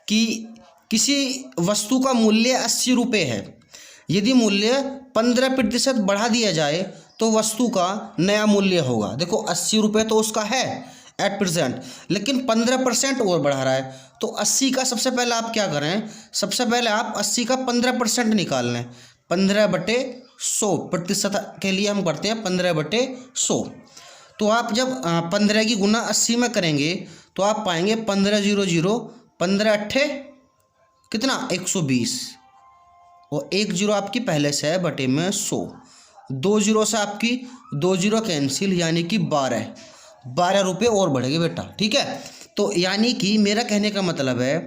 कि किसी वस्तु का मूल्य 80 रुपये है, यदि मूल्य 15% बढ़ा दिया जाए तो वस्तु का नया मूल्य होगा। देखो 80 रुपये तो उसका है एट प्रेजेंट, लेकिन 15% और बढ़ा रहा है, तो 80 का सबसे पहले आप क्या करें, सबसे पहले आप 80 का 15% निकाल लें। 15/100 प्रतिशत के लिए हम करते हैं 15/100। तो आप जब 15 की गुना 80 में करेंगे तो आप पाएंगे 1500, 15 कितना 120, और 1 जीरो आपकी पहले से है बटे में 100। 2 जीरो से आपकी 2 जीरो कैंसिल, यानी कि 12 रुपये और बढ़ेंगे बेटा। ठीक है, तो यानी कि मेरा कहने का मतलब है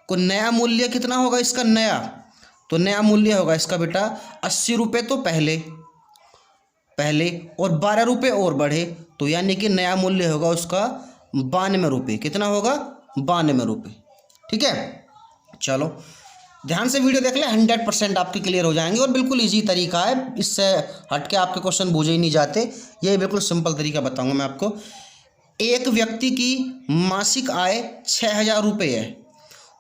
को नया मूल्य कितना होगा इसका, नया, तो नया मूल्य होगा इसका बेटा 80 रुपये तो पहले और 12 रुपये और बढ़े, तो यानी कि नया मूल्य होगा उसका 92 रुपये। कितना होगा, 92 रुपये। ठीक है, चलो ध्यान से वीडियो देख ले, 100% आपके क्लियर हो जाएंगे। और बिल्कुल इजी तरीका है, इससे हटके आपके क्वेश्चन बूझे ही नहीं जाते, ये बिल्कुल सिंपल तरीका बताऊंगा मैं आपको। एक व्यक्ति की मासिक आय 6000 रुपये है,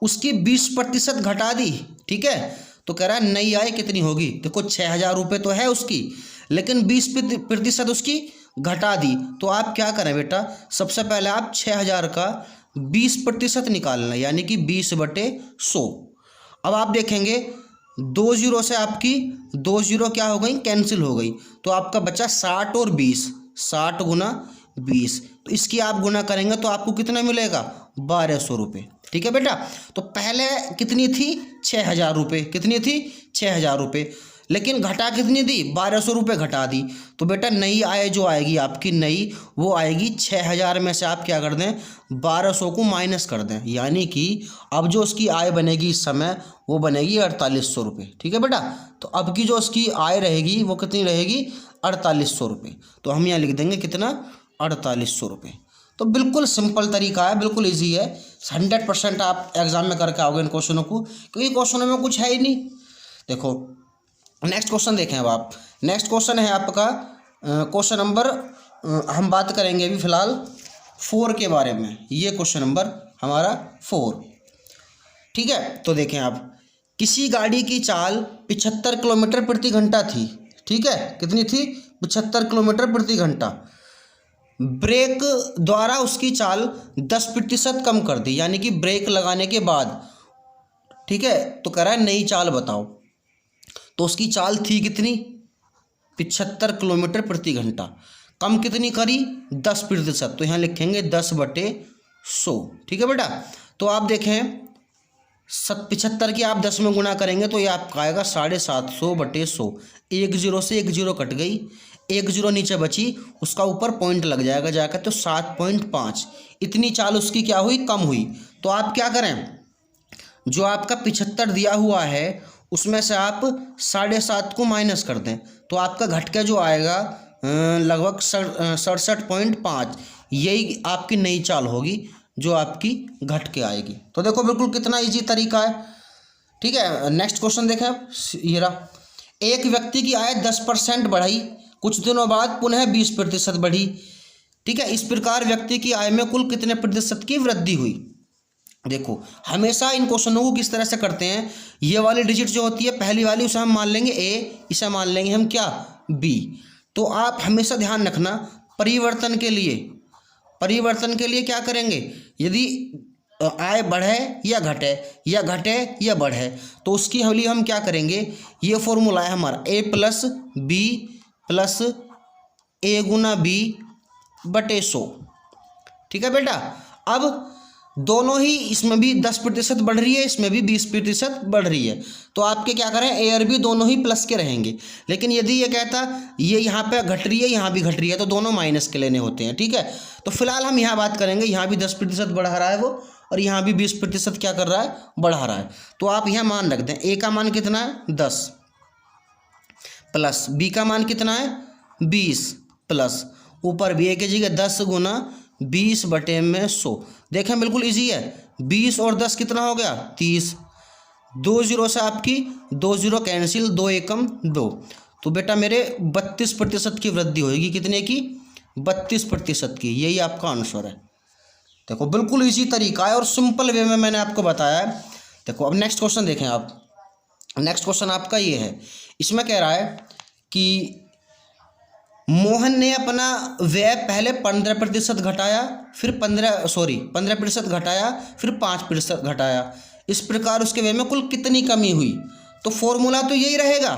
उसकी 20% घटा दी। ठीक है, तो कह रहा है नई आय कितनी होगी। देखो 6000 रुपये तो है उसकी, लेकिन 20% उसकी घटा दी, तो आप क्या करें बेटा, सबसे पहले आप 6000 का 20% निकालना, यानी कि 20/100। अब आप देखेंगे 2 जीरो से आपकी 2 जीरो क्या हो गई, कैंसिल हो गई, तो आपका बचा 60 और 20, 60 गुना 20, तो इसकी आप गुना करेंगे तो आपको कितना मिलेगा, 1200 रुपये। ठीक है बेटा, तो पहले कितनी थी, 6000 रुपये, कितनी थी 6000 रुपये, लेकिन घटा कितनी दी, 1200 रुपये घटा दी, तो बेटा नई आय जो आएगी आपकी नई, वो आएगी 6000 में से आप क्या कर दें, 1200 को माइनस कर दें, यानी कि अब जो उसकी आय बनेगी इस समय वो बनेगी 4800 रुपये। ठीक है बेटा, तो अब की जो उसकी आय रहेगी वो कितनी रहेगी, 4800 रुपये, तो हम यहाँ लिख देंगे कितना, 4800 रुपये। तो बिल्कुल सिंपल तरीका है, बिल्कुल ईजी है, 100% आप एग्जाम में करके आओगे इन क्वेश्चनों को, क्योंकि क्वेश्चनों में कुछ है ही नहीं। देखो नेक्स्ट क्वेश्चन देखें अब आप, नेक्स्ट क्वेश्चन है आपका क्वेश्चन नंबर, हम बात करेंगे अभी फिलहाल 4 के बारे में, ये क्वेश्चन नंबर हमारा 4। ठीक है, तो देखें आप, किसी गाड़ी की चाल 75 किलोमीटर प्रति घंटा थी। ठीक है, कितनी थी, 75 किलोमीटर प्रति घंटा, ब्रेक द्वारा उसकी चाल 10% कम कर दी, यानी कि ब्रेक लगाने के बाद। ठीक है, तो कह रहा है नई चाल बताओ, तो उसकी चाल थी कितनी, 75 किलोमीटर प्रति घंटा, कम कितनी करी, 10%, तो यहाँ लिखेंगे 10/100। ठीक है बेटा, तो आप देखें 75 की आप 10 में गुना करेंगे तो ये आपका आएगा 750/100। 1 जीरो से 1 जीरो कट गई, 1 जीरो नीचे बची, उसका ऊपर पॉइंट लग जाएगा जाकर, तो 7.5, इतनी चाल उसकी क्या हुई, कम हुई। तो आप क्या करें, जो आपका 75 दिया हुआ है उसमें से आप 7.5 को माइनस कर दें, तो आपका घट के जो आएगा लगभग 67.5, यही आपकी नई चाल होगी जो आपकी घट के आएगी। तो देखो बिल्कुल कितना इजी तरीका है। ठीक है, नेक्स्ट क्वेश्चन देखें आप, ये रहा, एक व्यक्ति की आय 10% बढ़ी, कुछ दिनों बाद पुनः 20% बढ़ी। ठीक है, इस प्रकार व्यक्ति की आय में कुल कितने प्रतिशत की वृद्धि हुई। देखो हमेशा इन क्वेश्चनों को किस तरह से करते हैं, ये वाली डिजिट जो होती है पहली वाली, उसे हम मान लेंगे ए, इसे मान लेंगे हम क्या, बी। तो आप हमेशा ध्यान रखना, परिवर्तन के लिए क्या करेंगे, यदि आय बढ़े या घटे या बढ़े, तो उसकी लिए हम क्या करेंगे, ये फॉर्मूला है हमारा a + b + a Guna b बटे 100। ठीक है बेटा, अब दोनों ही, इसमें भी 10% बढ़ रही है, इसमें भी 20% बढ़ रही है, तो आपके क्या करें, ए और बी दोनों ही प्लस के रहेंगे। लेकिन यदि ये कहता ये यहाँ पे घट रही है, यहाँ भी घट रही है, तो दोनों माइनस के लेने होते हैं। ठीक है, तो फिलहाल हम यहाँ बात करेंगे, यहाँ भी 10% बढ़ा रहा है वो, और यहाँ भी 20% क्या कर रहा है, बढ़ा रहा है। तो आप यहाँ मान रख दें, ए का मान कितना है 10 प्लस बी का मान कितना है 20 प्लस ऊपर भी ए की जगह 10 गुना 20/100। देखें बिल्कुल इजी है, 20 और 10 कितना हो गया 30, 2 जीरो से आपकी 2 जीरो कैंसिल, 2 एकम 2, तो बेटा मेरे 32% की वृद्धि होगी, कितने की 32% की, यही आपका आंसर है। देखो बिल्कुल इजी तरीका है और सिंपल वे में मैंने आपको बताया है। देखो अब नेक्स्ट क्वेश्चन देखें आप। नेक्स्ट क्वेश्चन आपका ये है, इसमें कह रहा है कि मोहन ने अपना व्यय पहले 15% घटाया, फिर 15% घटाया, फिर 5% घटाया। इस प्रकार उसके व्यय में कुल कितनी कमी हुई? तो फॉर्मूला तो यही रहेगा,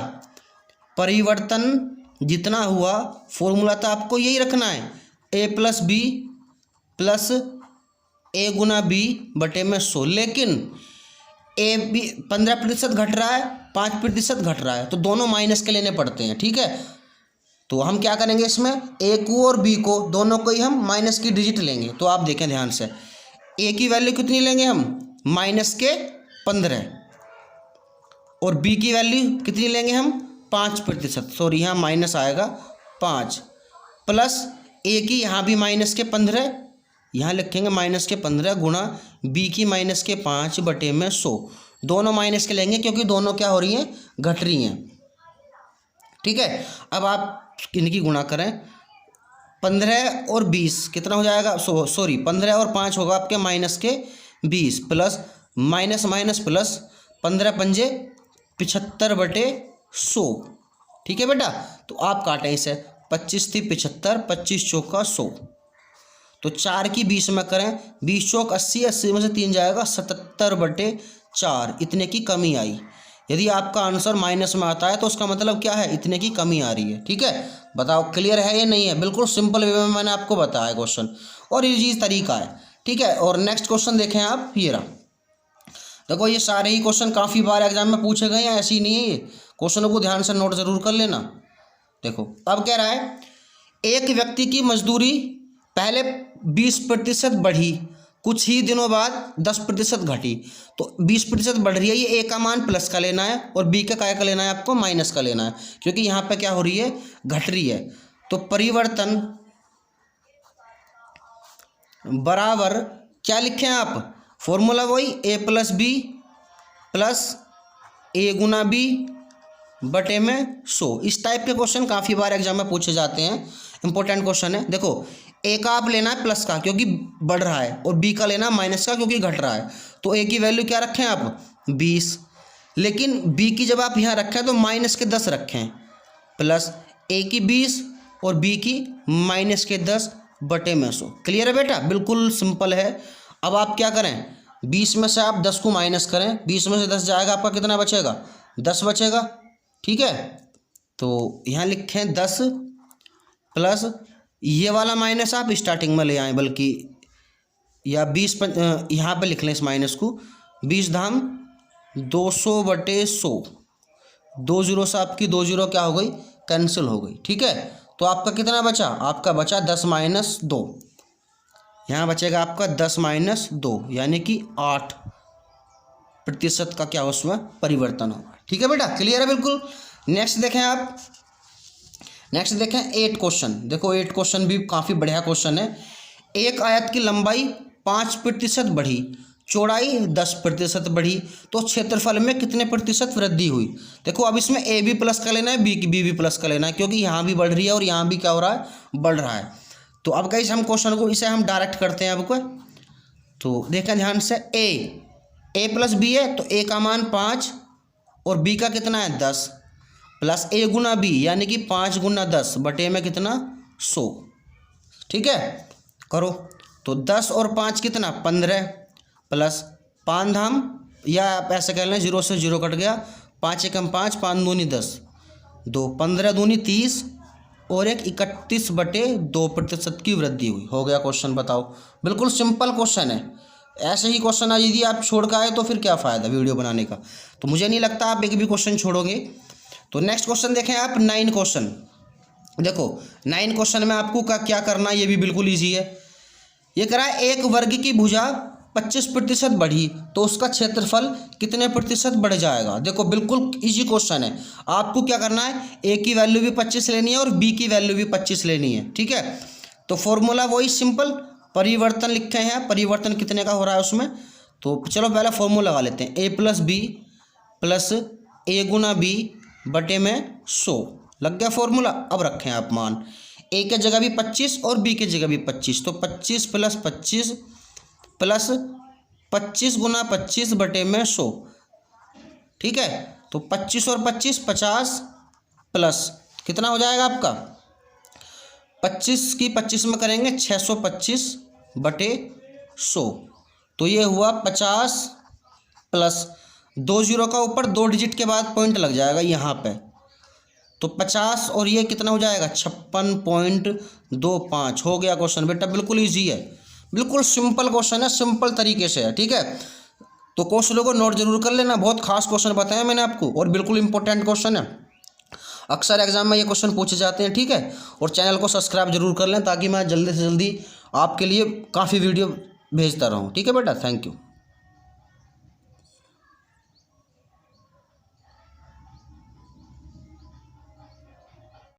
परिवर्तन जितना हुआ फॉर्मूला तो आपको यही रखना है, a plus b plus a गुना बी बटे में 100। लेकिन ए बी 15% घट रहा है, 5% घट रहा है, तो दोनों माइनस के लेने पड़ते हैं। ठीक है, तो हम क्या करेंगे इसमें, ए को और बी को दोनों को ही हम माइनस की डिजिट लेंगे। तो आप देखें ध्यान से, ए की वैल्यू कितनी लेंगे हम, -15, और बी की वैल्यू कितनी लेंगे हम, 5%। सॉरी यहाँ माइनस आएगा 5, प्लस ए की यहाँ भी -15, यहाँ लिखेंगे -15 गुणा बी की -5 बटे में 100। दोनों माइनस के लेंगे क्योंकि दोनों क्या हो रही हैं, घट रही हैं। ठीक है, अब आप इनकी गुणा करें, 15 और 20 कितना हो जाएगा, 15 और 5 होगा आपके -20, प्लस माइनस माइनस प्लस, 15 पंजे 75 बटे 100। ठीक है बेटा, तो आप काटें इसे, 25 थी 75, 25 चौका 100, तो 4 की 20 में करें, 20 चौक 80, 80 में से 3 जाएगा 77 बटे 4, इतने की कमी आई। यदि आपका आंसर माइनस में आता है तो उसका मतलब क्या है, इतने की कमी आ रही है। ठीक है, बताओ क्लियर है या नहीं है? बिल्कुल सिंपल वे में मैंने आपको बताया क्वेश्चन, और इजी तरीका है। ठीक है, और नेक्स्ट क्वेश्चन देखें आप, ये रहा। देखो ये सारे ही क्वेश्चन काफ़ी बार एग्जाम में पूछे गए हैं, ऐसे ही नहीं है, ये क्वेश्चनों को ध्यान से नोट जरूर कर लेना। देखो अब कह रहा है, एक व्यक्ति की मजदूरी पहले 20% बढ़ी, कुछ ही दिनों बाद 10% घटी। तो 20% बढ़ रही है, ये ए का मान प्लस का लेना है और बी का काय का लेना है, आपको माइनस का लेना है, क्योंकि यहाँ पे क्या हो रही है, घट रही है। तो परिवर्तन बराबर क्या लिखें आप, फॉर्मूला वही, a plus b plus a गुना बी बटे में 100। इस टाइप के क्वेश्चन काफ़ी बार एग्जाम में पूछे जाते हैं, इंपॉर्टेंट क्वेश्चन है। देखो ए का आप लेना है प्लस का क्योंकि बढ़ रहा है, और बी का लेना माइनस का क्योंकि घट रहा है। तो ए की वैल्यू क्या रखें आप, 20, लेकिन बी की जब आप यहाँ रखें तो -10 रखें, प्लस ए की 20 और बी की -10 बटे में 100। क्लियर है बेटा, बिल्कुल सिंपल है। अब आप क्या करें, 20 में से आप 10 को माइनस करें, 20 में से 10 जाएगा, आपका कितना बचेगा, 10 बचेगा। ठीक है, तो यहाँ लिखें 10 प्लस ये वाला माइनस आप स्टार्टिंग में ले आएँ, बल्कि या 20 यहाँ पे लिख लें इस माइनस को, 20 धाम 200 बटे 100, 2 जीरो से आपकी 2 जीरो क्या हो गई, कैंसिल हो गई। ठीक है, तो आपका कितना बचा, आपका बचा 10 - 2, यहाँ बचेगा आपका 10 - 2, यानी कि 8% का क्या उसमें परिवर्तन होगा। ठीक है बेटा, क्लियर है बिल्कुल। नेक्स्ट देखें आप, नेक्स्ट देखें 8 क्वेश्चन। देखो 8 क्वेश्चन भी काफ़ी बढ़िया क्वेश्चन है। एक आयत की लंबाई 5% बढ़ी, चौड़ाई 10% बढ़ी, तो क्षेत्रफल में कितने प्रतिशत वृद्धि हुई? देखो अब इसमें ए बी प्लस का लेना है, बी भी प्लस का लेना है, क्योंकि यहाँ भी बढ़ रही है और यहाँ भी क्या हो रहा है, बढ़ रहा है। तो अब गाइस हम क्वेश्चन को इसे हम डायरेक्ट करते हैं आपको। तो देखें ध्यान से, ए प्लस बी है तो ए का मान 5 और बी का कितना है 10, प्लस ए गुना बी यानी कि 5 गुना 10 बटे में कितना 100। ठीक है, करो तो 10 और 5 कितना 15, प्लस 5 धाम, या आप ऐसे कह लें 0 से 0 कट गया, 5 एकम 5, 5 दूनी 10, 2 15 दूनी 30 और एक 31 बटे 2% की वृद्धि हुई। हो गया क्वेश्चन, बताओ। बिल्कुल सिंपल क्वेश्चन है। ऐसे ही क्वेश्चन आज यदि आप छोड़ कर आए तो फिर क्या फ़ायदा वीडियो बनाने का। तो मुझे नहीं लगता आप एक भी क्वेश्चन छोड़ोगे। तो नेक्स्ट क्वेश्चन देखें आप, 9 क्वेश्चन। देखो 9 क्वेश्चन में आपको क्या करना है, ये भी बिल्कुल ईजी है। ये कह रहा है एक वर्ग की भुजा 25% बढ़ी तो उसका क्षेत्रफल कितने प्रतिशत बढ़ जाएगा। देखो बिल्कुल इजी क्वेश्चन है। आपको क्या करना है, ए की वैल्यू भी 25 लेनी है और बी की वैल्यू भी 25 लेनी है। ठीक है, तो फॉर्मूला वही सिंपल, परिवर्तन लिखे हैं, परिवर्तन कितने का हो रहा है उसमें। तो चलो पहले फॉर्मूला लगा लेते हैं, ए प्लस बी प्लस ए गुना बी बटे में 100 लग गया फॉर्मूला। अब रखें आप मान, ए के जगह भी 25 और बी के जगह भी 25, तो 25 + 25 प्लस 25 गुना 25 बटे में 100, ठीक है। तो 25 और 25 50 प्लस कितना हो जाएगा आपका, 25 की 25 में करेंगे 625 बटे 100, तो ये हुआ 50 प्लस 20 का ऊपर 2 डिजिट के बाद पॉइंट लग जाएगा यहाँ पे, तो 50 और ये कितना हो जाएगा 56.25 हो गया क्वेश्चन बेटा। बिल्कुल ईजी है, बिल्कुल सिंपल क्वेश्चन है, सिंपल तरीके से है, ठीक है। तो क्वेश्चनों को नोट जरूर कर लेना, बहुत खास क्वेश्चन बताया मैंने आपको और बिल्कुल इंपॉर्टेंट क्वेश्चन है, अक्सर एग्जाम में ये क्वेश्चन पूछे जाते हैं, ठीक है। और चैनल को सब्सक्राइब जरूर कर लें ताकि मैं जल्दी से जल्दी आपके लिए काफ़ी वीडियो भेजता रहूँ, ठीक है बेटा। Thank you.